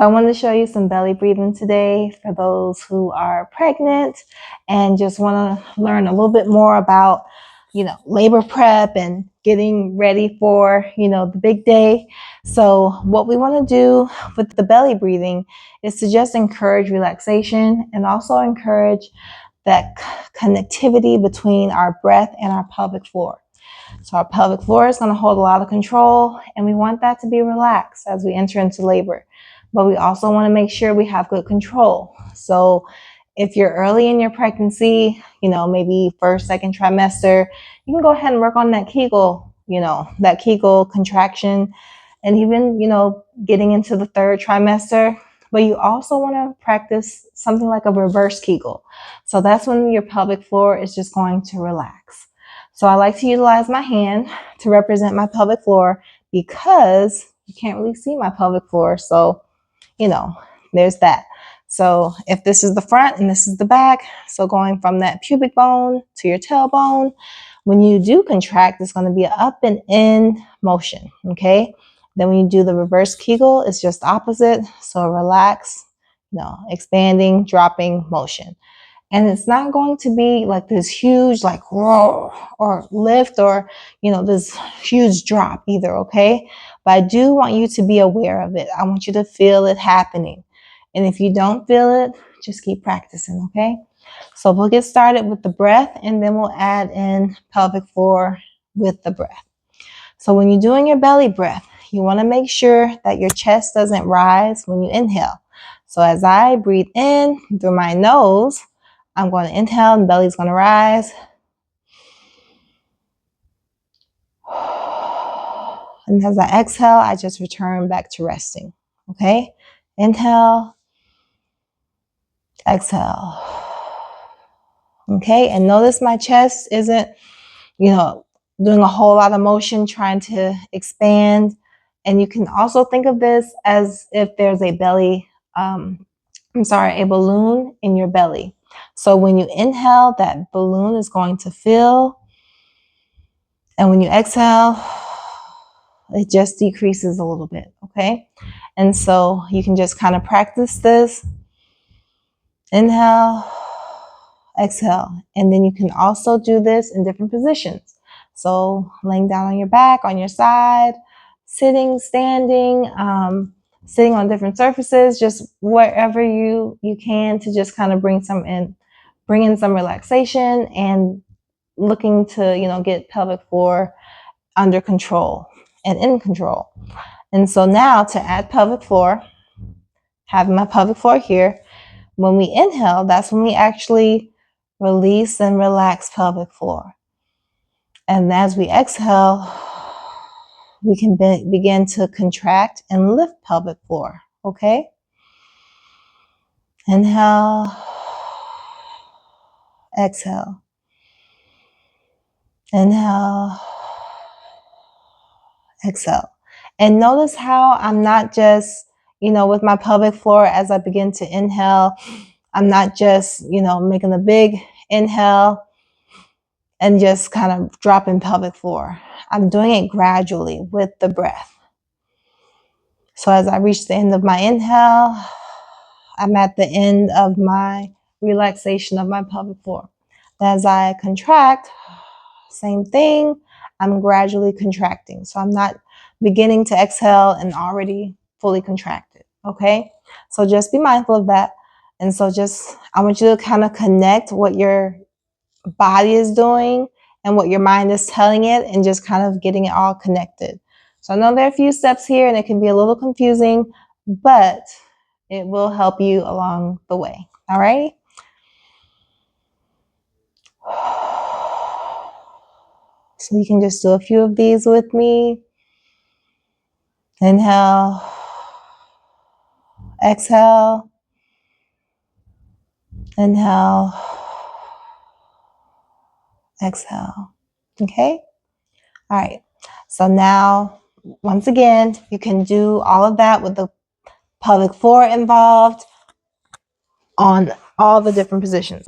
So I wanted to show you some belly breathing today for those who are pregnant and just want to learn a little bit more about, labor prep and getting ready for, the big day. So what we want to do with the belly breathing is to just encourage relaxation and also encourage that connectivity between our breath and our pelvic floor. So our pelvic floor is going to hold a lot of control, and we want that to be relaxed as we enter into labor. But we also want to make sure we have good control. So if you're early in your pregnancy, maybe first, second trimester, you can go ahead and work on that Kegel contraction, and even, getting into the third trimester. But you also want to practice something like a reverse Kegel. So that's when your pelvic floor is just going to relax. So I like to utilize my hand to represent my pelvic floor because you can't really see my pelvic floor. So, there's that. So if this is the front and this is the back, so going from that pubic bone to your tailbone, when you do contract, it's going to be an up and in motion. Okay. Then when you do the reverse Kegel, it's just opposite. So relax, expanding, dropping motion. And it's not going to be like this huge, like roar or lift or, this huge drop either. Okay. But I do want you to be aware of it. I want you to feel it happening. And if you don't feel it, just keep practicing. Okay. So we'll get started with the breath, and then we'll add in pelvic floor with the breath. So when you're doing your belly breath, you want to make sure that your chest doesn't rise when you inhale. So as I breathe in through my nose, I'm going to inhale and belly's going to rise. And as I exhale, I just return back to resting. Okay? Inhale. Exhale. Okay? And notice my chest isn't, doing a whole lot of motion, trying to expand. And you can also think of this as if there's a balloon in your belly. So when you inhale, that balloon is going to fill. And when you exhale, it just decreases a little bit, okay? And so you can just kind of practice this. Inhale, exhale. And then you can also do this in different positions. So laying down on your back, on your side, sitting, standing, sitting on different surfaces, just wherever you can to just kind of bring in some relaxation and looking to, get pelvic floor under control and in control. And so now to add pelvic floor, having my pelvic floor here, when we inhale, that's when we actually release and relax pelvic floor. And as we exhale, we can begin to contract and lift pelvic floor, okay? Inhale, exhale. Inhale, exhale. And notice how I'm not just, with my pelvic floor as I begin to inhale, I'm not just, making a big inhale and just kind of dropping pelvic floor. I'm doing it gradually with the breath. So as I reach the end of my inhale, I'm at the end of my relaxation of my pelvic floor. As I contract, same thing, I'm gradually contracting. So I'm not beginning to exhale and already fully contracted, okay? So just be mindful of that. And so I want you to kind of connect what your body is doing and what your mind is telling it, and just kind of getting it all connected. So I know there are a few steps here and it can be a little confusing, but it will help you along the way. All right. So you can just do a few of these with me. Inhale, exhale, inhale, exhale. Okay. All right. So now, once again, you can do all of that with the pelvic floor involved on all the different positions.